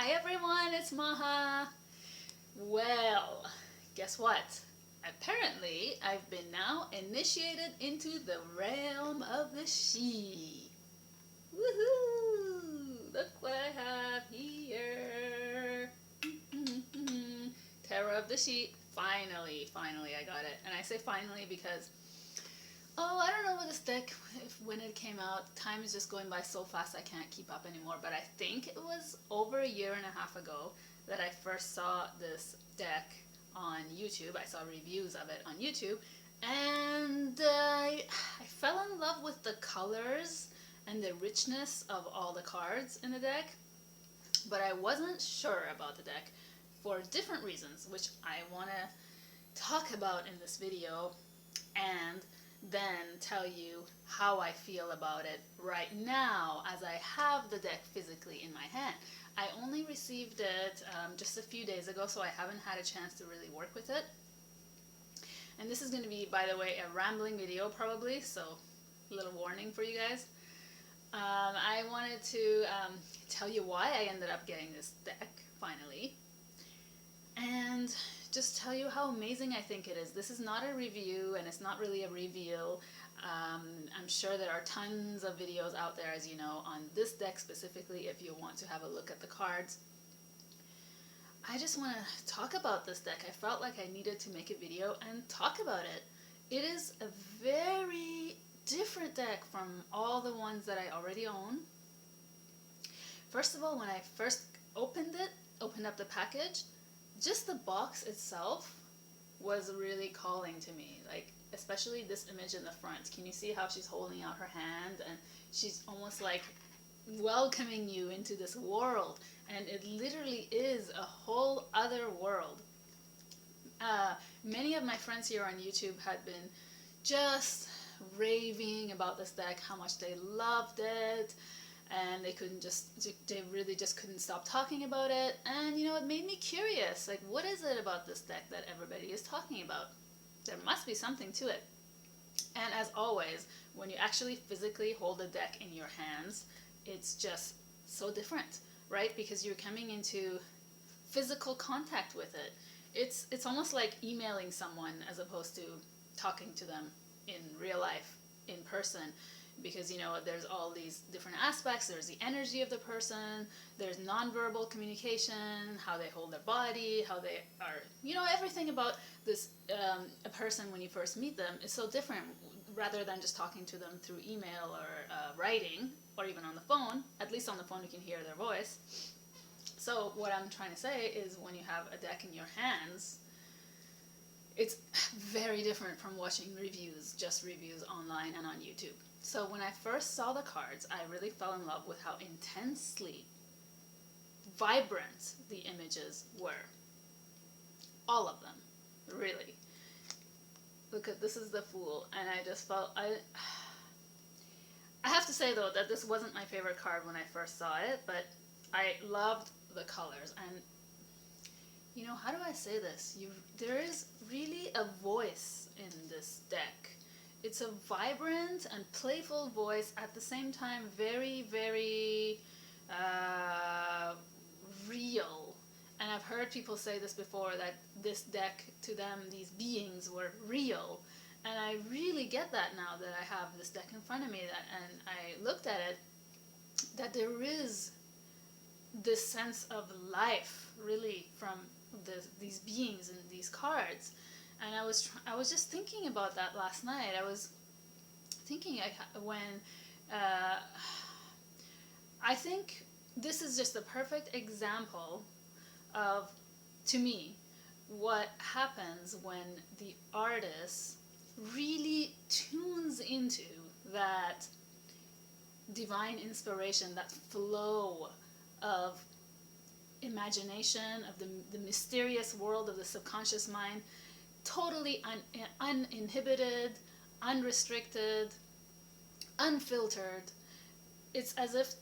Hi everyone, it's Maha. Well, guess what? Apparently, I've been now initiated into the realm of the she. Woohoo! Look what I have here. Terror of the Sheep. Finally, I got it. And I say finally because I don't know what this deck, when it came out, time is just going by so fast I can't keep up anymore, but I think it was over a year and a half ago that I first saw this deck on YouTube. I saw reviews of it on YouTube, and I fell in love with the colors and the richness of all the cards in the deck, but I wasn't sure about the deck for different reasons, which I want to talk about in this video, and then tell you how I feel about it right now as I have the deck physically in my hand. I only received it just a few days ago, so I haven't had a chance to really work with it. And this is going to be, by the way, a rambling video probably, so a little warning for you guys. I wanted to tell you why I ended up getting this deck finally, and just tell you how amazing I think it is. This is not a review, and it's not really a reveal. I'm sure there are tons of videos out there, as you know, on this deck specifically if you want to have a look at the cards. I just want to talk about this deck. I felt like I needed to make a video and talk about it. It is a very different deck from all the ones that I already own. First of all, when I first opened up the package, just the box itself was really calling to me, like especially this image in the front. Can you see how she's holding out her hand, and she's almost like welcoming you into this world, and it literally is a whole other world. Many of my friends here on YouTube had been just raving about this deck, how much they loved it, and they really just couldn't stop talking about it. And you know, it made me curious, like, what is it about this deck that everybody is talking about? There must be something to it. And as always, when you actually physically hold a deck in your hands, it's just so different, right? Because you're coming into physical contact with it. It's almost like emailing someone as opposed to talking to them in real life, in person. Because, you know, there's all these different aspects. There's the energy of the person, there's nonverbal communication, how they hold their body, how they are, you know, everything about this a person when you first meet them is so different, rather than just talking to them through email or writing, or even on the phone. At least on the phone you can hear their voice. So what I'm trying to say is, when you have a deck in your hands, it's very different from watching reviews, just reviews online and on YouTube. So when I first saw the cards, I really fell in love with how intensely vibrant the images were. All of them, really. Look at, this is the Fool, and I just felt, I have to say though that this wasn't my favorite card when I first saw it, but I loved the colors. And you know, how do I say this? There is really a voice in this deck. It's a vibrant and playful voice, at the same time very, very real. And I've heard people say this before, that this deck, to them, these beings were real. And I really get that now that I have this deck in front of me, and I looked at it, that there is this sense of life, really, from these beings and these cards. And I was just thinking about that last night. I was thinking I think this is just a perfect example of, to me, what happens when the artist really tunes into that divine inspiration, that flow of imagination, of the mysterious world of the subconscious mind, totally uninhibited, unrestricted, unfiltered. It's as if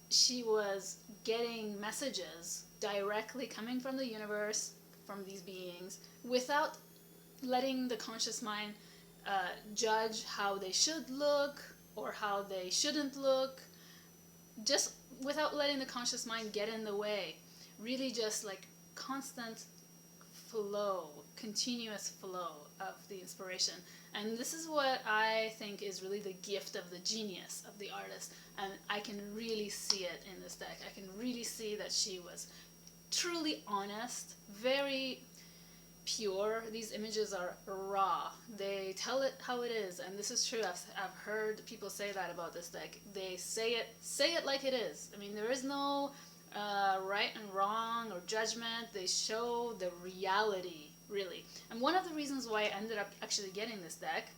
she was getting messages directly coming from the universe, from these beings, without letting the conscious mind judge how they should look or how they shouldn't look, just without letting the conscious mind get in the way. really just like constant flow, continuous flow of the inspiration. And this is what I think is really the gift of the genius of the artist. And I can really see it in this deck. I can really see that she was truly honest, very pure. These images are raw. They tell it how it is, and this is true. I've heard people say that about this deck. They say it like it is. I mean, there is no right and wrong or judgment. They show the reality, really. And one of the reasons why I ended up actually getting this deck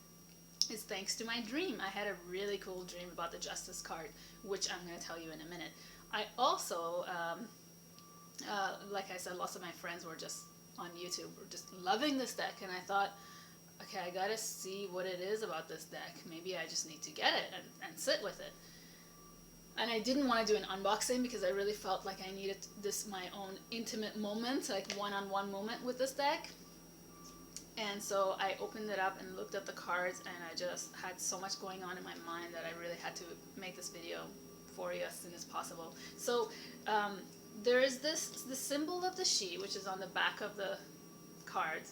is thanks to my dream. I had a really cool dream about the Justice card, which I'm going to tell you in a minute. I also, like I said, lots of my friends were just on YouTube were just loving this deck, and I thought, okay, I gotta see what it is about this deck. Maybe I just need to get it and sit with it. And I didn't want to do an unboxing because I really felt like I needed this my own intimate moment, like one-on-one moment with this deck. And so I opened it up and looked at the cards, and I just had so much going on in my mind that I really had to make this video for you as soon as possible. So there is the symbol of the she, which is on the back of the cards,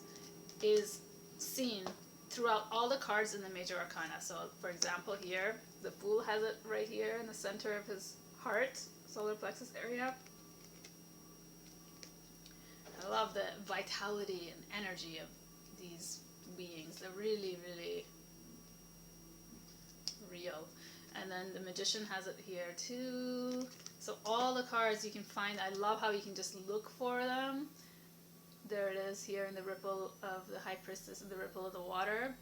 is seen throughout all the cards in the major arcana. So for example here, the Fool has it right here in the center of his heart, solar plexus area. I love the vitality and energy of these beings. They're really, really real. And then the Magician has it here too. So all the cards you can find, I love how you can just look for them. There it is here in the ripple of the High Priestess and the ripple of the water.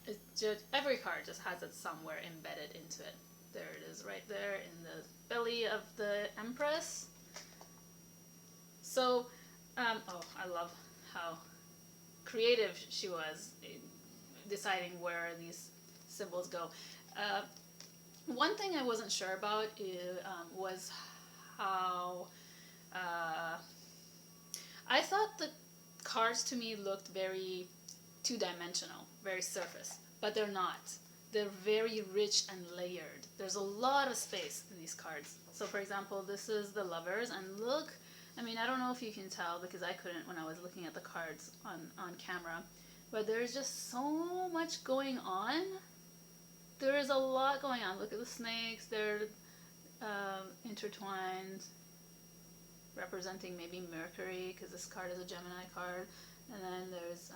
It just, every card just has it somewhere embedded into it. There it is right there in the belly of the Empress. So, oh, I love how creative she was in deciding where these symbols go. One thing I wasn't sure about was how I thought the cards to me looked very two-dimensional, very surface, but they're not. They're very rich and layered. There's a lot of space in these cards. So for example, this is the Lovers, and look, I mean, I don't know if you can tell because I couldn't when I was looking at the cards on camera, but there's just so much going on. There is a lot going on. Look at the snakes. They're intertwined, representing maybe Mercury, because this card is a Gemini card. And then there's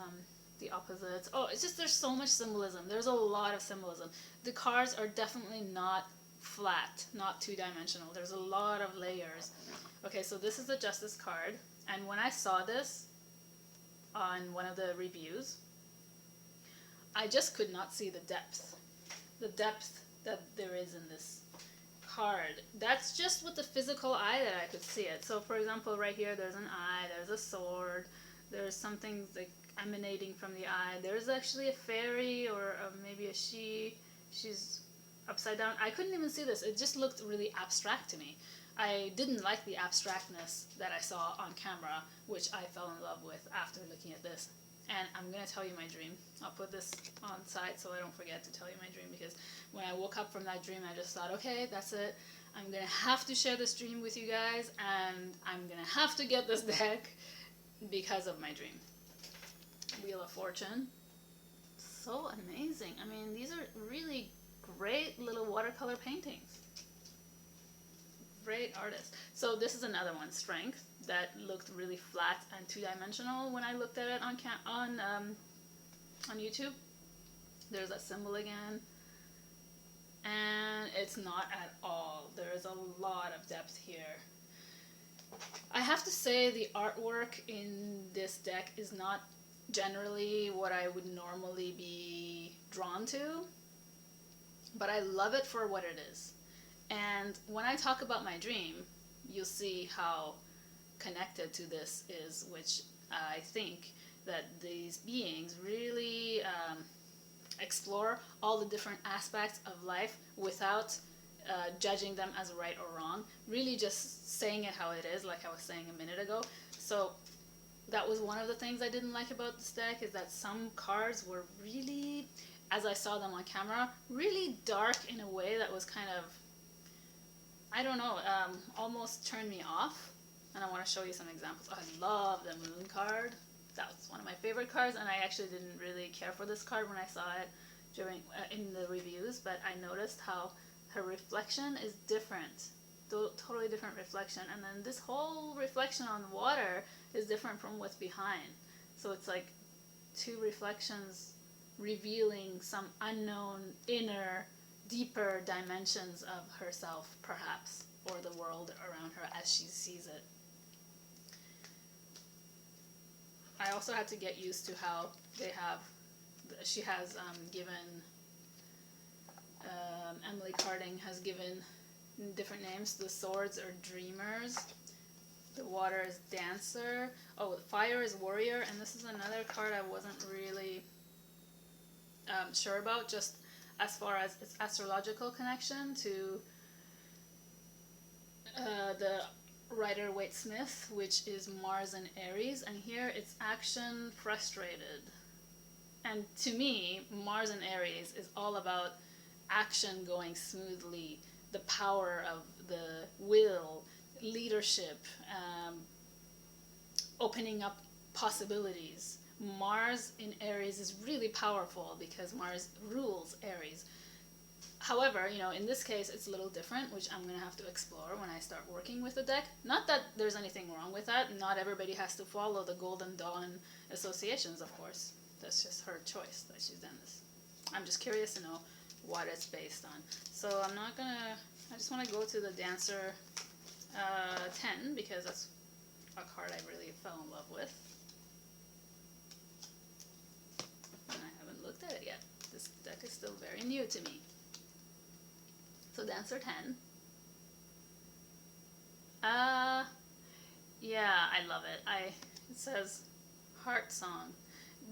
the opposites. Oh, it's just there's so much symbolism. There's a lot of symbolism. The cards are definitely not flat, not two-dimensional. There's a lot of layers. Okay, so this is the Justice card. And when I saw this on one of the reviews, I just could not see the depth. The depth that there is in this card. That's just with the physical eye that I could see it. So for example, right here there's an eye, there's a sword, there's something like emanating from the eye. There's actually a fairy or maybe a she's upside down. I couldn't even see this. It just looked really abstract to me. I didn't like the abstractness that I saw on camera, which I fell in love with after looking at this. And I'm going to tell you my dream. I'll put this on side so I don't forget to tell you my dream, because when I woke up from that dream, I just thought, okay, that's it. I'm going to have to share this dream with you guys, and I'm going to have to get this deck because of my dream. Wheel of Fortune. So amazing. I mean, these are really great little watercolor paintings. Great artist. So this is another one, Strength, that looked really flat and two-dimensional when I looked at it on YouTube. There's that symbol again, and it's not at all. There is a lot of depth here. I have to say the artwork in this deck is not generally what I would normally be drawn to, but I love it for what it is. And when I talk about my dream, you'll see how connected to this is, which I think that these beings really explore all the different aspects of life without judging them as right or wrong, really just saying it how it is, like I was saying a minute ago. So that was one of the things I didn't like about this deck, is that some cards were really, as I saw them on camera, really dark in a way that was kind of I don't know, almost turned me off. And I want to show you some examples. I love the moon card. That's one of my favorite cards, and I actually didn't really care for this card when I saw it during in the reviews, but I noticed how her reflection is different, totally different reflection, and then this whole reflection on the water is different from what's behind. So it's like two reflections revealing some unknown inner deeper dimensions of herself, perhaps, or the world around her as she sees it. I also had to get used to how she has given, Emily Carding has given different names. The swords are dreamers, the water is dancer, oh, fire is warrior, and this is another card I wasn't really sure about, just as far as its astrological connection to the Rider Waite Smith, which is Mars and Aries, and here it's action frustrated. And to me, Mars and Aries is all about action going smoothly, the power of the will, leadership, opening up possibilities. Mars in Aries is really powerful because Mars rules Aries. However, in this case, it's a little different, which I'm going to have to explore when I start working with the deck. Not that there's anything wrong with that. Not everybody has to follow the Golden Dawn associations, of course. That's just her choice that she's done this. I'm just curious to know what it's based on. So I'm not going to... I just want to go to the Dancer 10, because that's a card I really fell in love with. And I haven't looked at it yet. This deck is still very new to me. So Dancer 10. Yeah, I love it. It says Heart Song.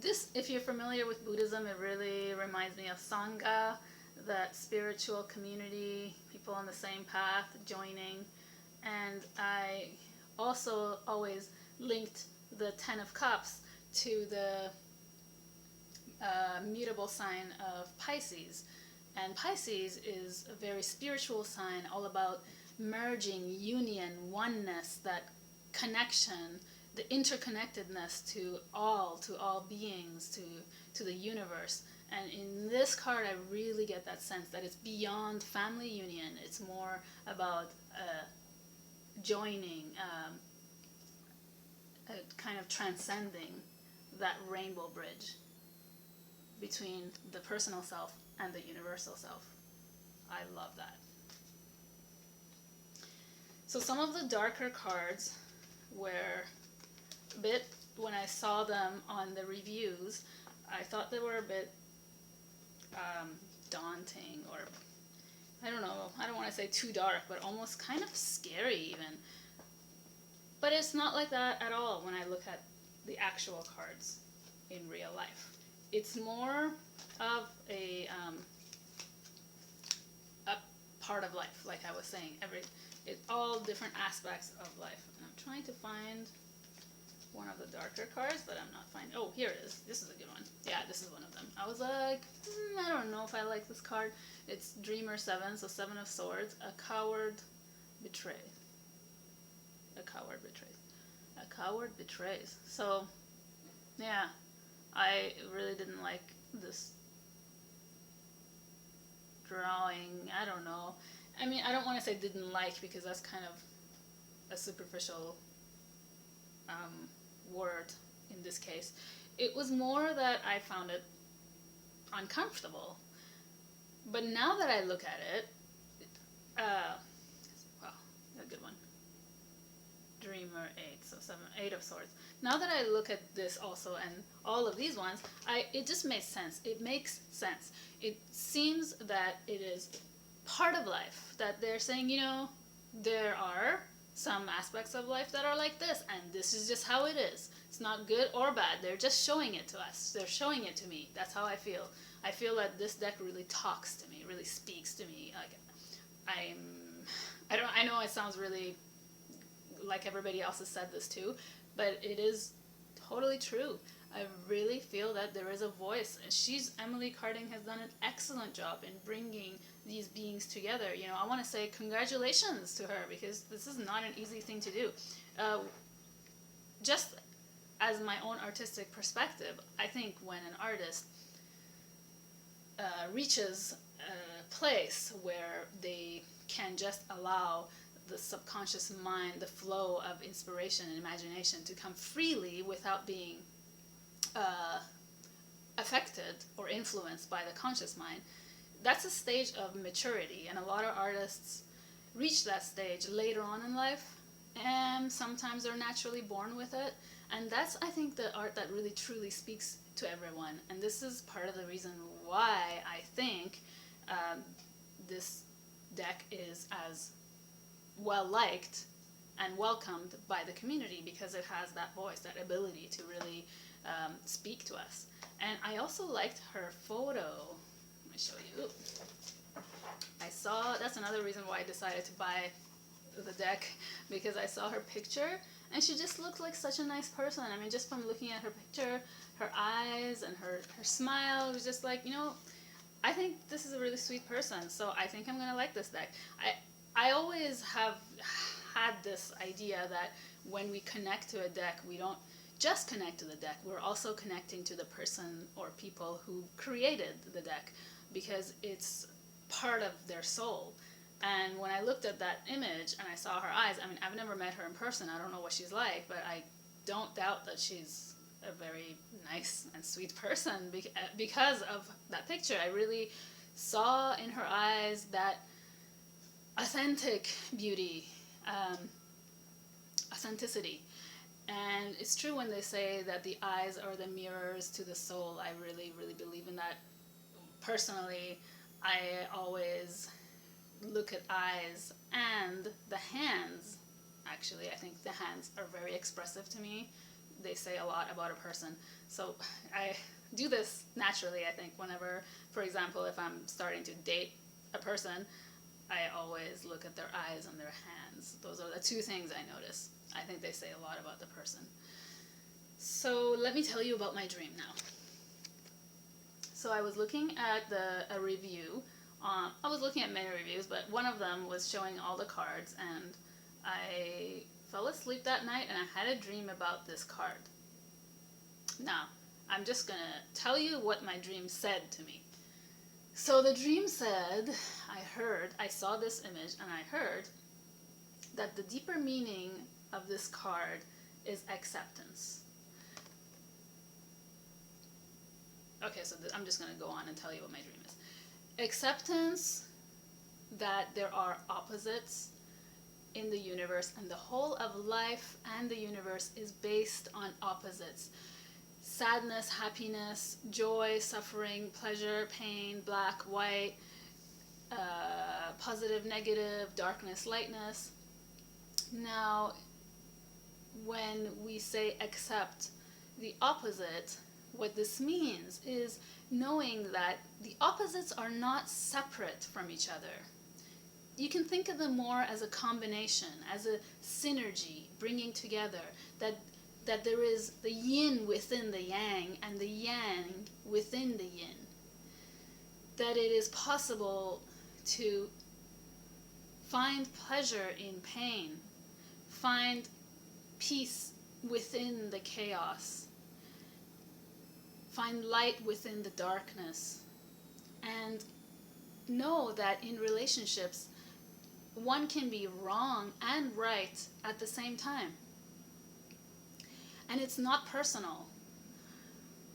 This, if you're familiar with Buddhism, it really reminds me of Sangha, that spiritual community, people on the same path joining. And I also always linked the Ten of Cups to the mutable sign of Pisces. And Pisces is a very spiritual sign, all about merging, union, oneness, that connection, the interconnectedness to all beings, to the universe. And in this card, I really get that sense that it's beyond family union. It's more about joining, kind of transcending that rainbow bridge between the personal self and the universal self. I love that. So some of the darker cards were a bit, when I saw them on the reviews, I thought they were a bit daunting, or I don't know, I don't want to say too dark, but almost kind of scary even. But it's not like that at all when I look at the actual cards in real life. It's more of a part of life, like I was saying. It's all different aspects of life. And I'm trying to find one of the darker cards, but I'm not finding. Oh, here it is. This is a good one. Yeah, this is one of them. I was like, I don't know if I like this card. It's Dreamer 7, so 7 of Swords. A coward betrays. A coward betrays. A coward betrays. So, yeah, I really didn't like this drawing. I don't know. I mean, I don't want to say didn't like, because that's kind of a superficial word in this case. It was more that I found it uncomfortable. But now that I look at it, wow, a good one. Dreamer 8, so 8 of Swords. Now that I look at this also, and all of these ones, it just makes sense. It makes sense. It seems that it is part of life, that they're saying, there are some aspects of life that are like this, and this is just how it is. It's not good or bad. They're just showing it to us. They're showing it to me. That's how I feel. I feel that this deck really talks to me, really speaks to me. Like, I know it sounds really like everybody else has said this too, but it is totally true. I really feel that there is a voice. Emily Carding has done an excellent job in bringing these beings together. I want to say congratulations to her, because this is not an easy thing to do. Just as my own artistic perspective, I think when an artist reaches a place where they can just allow the subconscious mind, the flow of inspiration and imagination to come freely without being affected or influenced by the conscious mind, that's a stage of maturity. And a lot of artists reach that stage later on in life, and sometimes they're naturally born with it. And that's, I think, the art that really truly speaks to everyone. And this is part of the reason why I think this deck is as well liked and welcomed by the community, because it has that voice, that ability to really speak to us. And I also liked her photo. Let me show you. That's another reason why I decided to buy the deck, because I saw her picture and she just looked like such a nice person. I mean, just from looking at her picture, her eyes and her smile, it was just like, I think this is a really sweet person, so I think I'm gonna like this deck. I always have had this idea that when we connect to a deck, we don't just connect to the deck, we're also connecting to the person or people who created the deck, because it's part of their soul. And when I looked at that image and I saw her eyes, I mean, I've never met her in person, I don't know what she's like, but I don't doubt that she's a very nice and sweet person because of that picture. I really saw in her eyes that authentic beauty, authenticity. And it's true when they say that the eyes are the mirrors to the soul. I really, really believe in that. Personally, I always look at eyes and the hands. Actually, I think the hands are very expressive to me. They say a lot about a person. So I do this naturally, I think, whenever, for example, if I'm starting to date a person, I always look at their eyes and their hands. Those are the two things I notice. I think they say a lot about the person. So let me tell you about my dream now. So I was looking at a review. I was looking at many reviews, but one of them was showing all the cards, and I fell asleep that night and I had a dream about this card. Now, I'm just going to tell you what my dream said to me. So the dream said, I saw this image and I heard that the deeper meaning of this card is acceptance. Okay, so I'm just going to go on and tell you what my dream is. Acceptance that there are opposites in the universe, and the whole of life and the universe is based on opposites. Sadness, happiness, joy, suffering, pleasure, pain, black, white, positive, negative, darkness, lightness. Now, when we say accept the opposite, what this means is knowing that the opposites are not separate from each other. You can think of them more as a combination, as a synergy, bringing together, that there is the yin within the yang and the yang within the yin. That it is possible to find pleasure in pain, find peace within the chaos, find light within the darkness, and know that in relationships, one can be wrong and right at the same time. And it's not personal.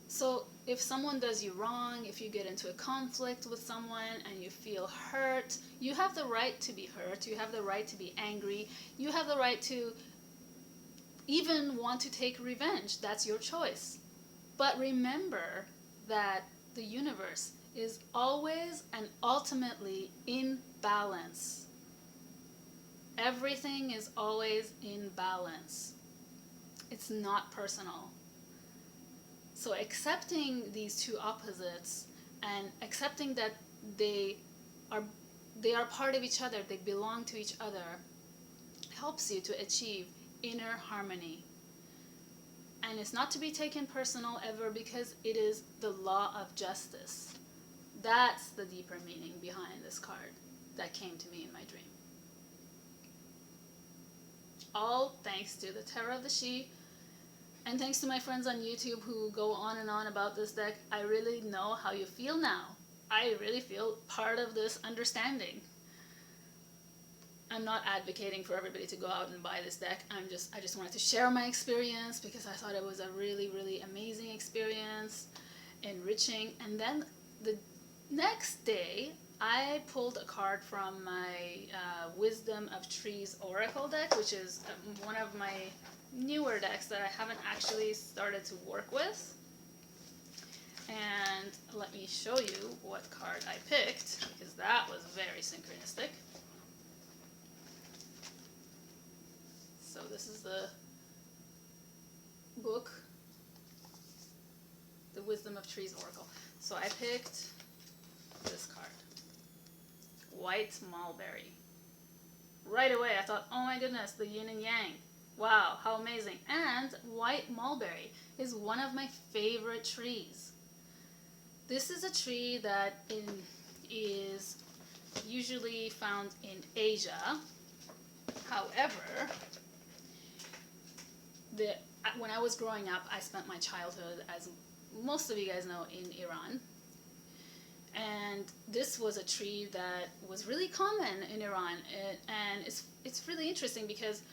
So if someone does you wrong, if you get into a conflict with someone and you feel hurt, you have the right to be hurt, you have the right to be angry, you have the right to even want to take revenge. That's your choice. But remember that the universe is always and ultimately in balance. Everything is always in balance. It's not personal. So accepting these two opposites and accepting that they are part of each other, they belong to each other, helps you to achieve inner harmony. And it's not to be taken personal ever, because it is the law of justice. That's the deeper meaning behind this card that came to me in my dream. All thanks to the Tarot of the She, and thanks to my friends on YouTube who go on and on about this deck. I really know how you feel now. I really feel part of this understanding. I'm not advocating for everybody to go out and buy this deck. I just wanted to share my experience because I thought it was a really, really amazing experience, enriching. And then the next day, I pulled a card from my Wisdom of Trees Oracle deck, which is one of my newer decks that I haven't actually started to work with. And let me show you what card I picked, because that was very synchronistic. So this is the book, the Wisdom of Trees Oracle. So I picked this card, White Mulberry. Right away I thought, oh my goodness, the yin and yang. Wow, how amazing. And white mulberry is one of my favorite trees. This is a tree that is usually found in Asia. However, when I was growing up, I spent my childhood, as most of you guys know, in Iran. And this was a tree that was really common in Iran. And it's really interesting because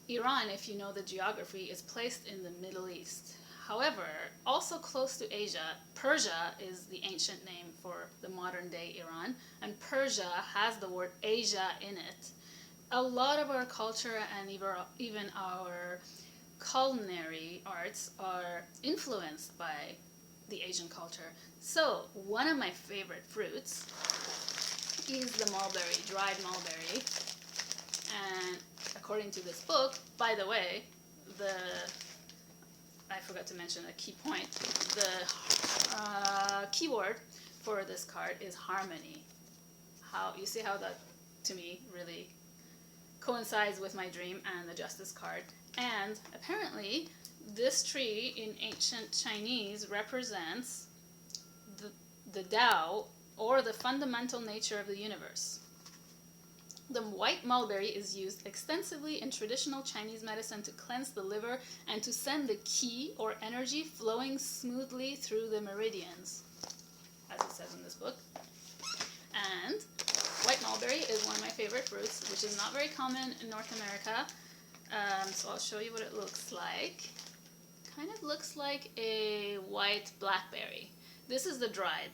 Iran, if you know the geography, is placed in the Middle East. However, also close to Asia, Persia is the ancient name for the modern day Iran, and Persia has the word Asia in it. A lot of our culture and even our culinary arts are influenced by the Asian culture. So one of my favorite fruits is the mulberry, dried mulberry. And according to this book, by the way, I forgot to mention a key point. The keyword for this card is harmony. You see how that, to me, really coincides with my dream and the Justice card. And apparently, this tree in ancient Chinese represents the Tao, or the fundamental nature of the universe. The white mulberry is used extensively in traditional Chinese medicine to cleanse the liver and to send the qi, or energy, flowing smoothly through the meridians, as it says in this book. And white mulberry is one of my favorite fruits, which is not very common in North America. So I'll show you what it looks like. Kind of looks like a white blackberry. This is the dried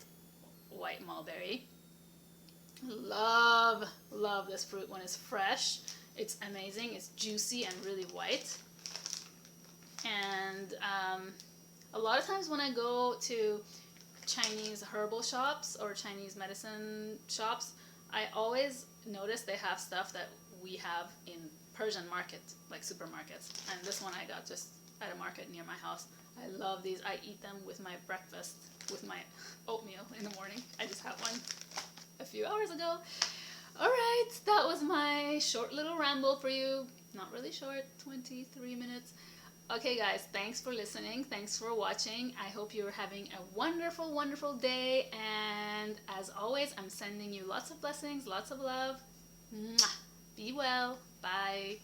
white mulberry. Love this fruit when it's fresh. It's amazing. It's juicy and really white. And a lot of times when I go to Chinese herbal shops or Chinese medicine shops, I always notice they have stuff that we have in Persian markets, like supermarkets. And this one I got just at a market near my house. I love these. I eat them with my breakfast, with my oatmeal in the morning. I just had one a few hours ago. Alright, that was my short little ramble for you. Not really short, 23 minutes. Okay guys, thanks for listening. Thanks for watching. I hope you're having a wonderful, wonderful day. And as always, I'm sending you lots of blessings, lots of love. Mwah. Be well. Bye.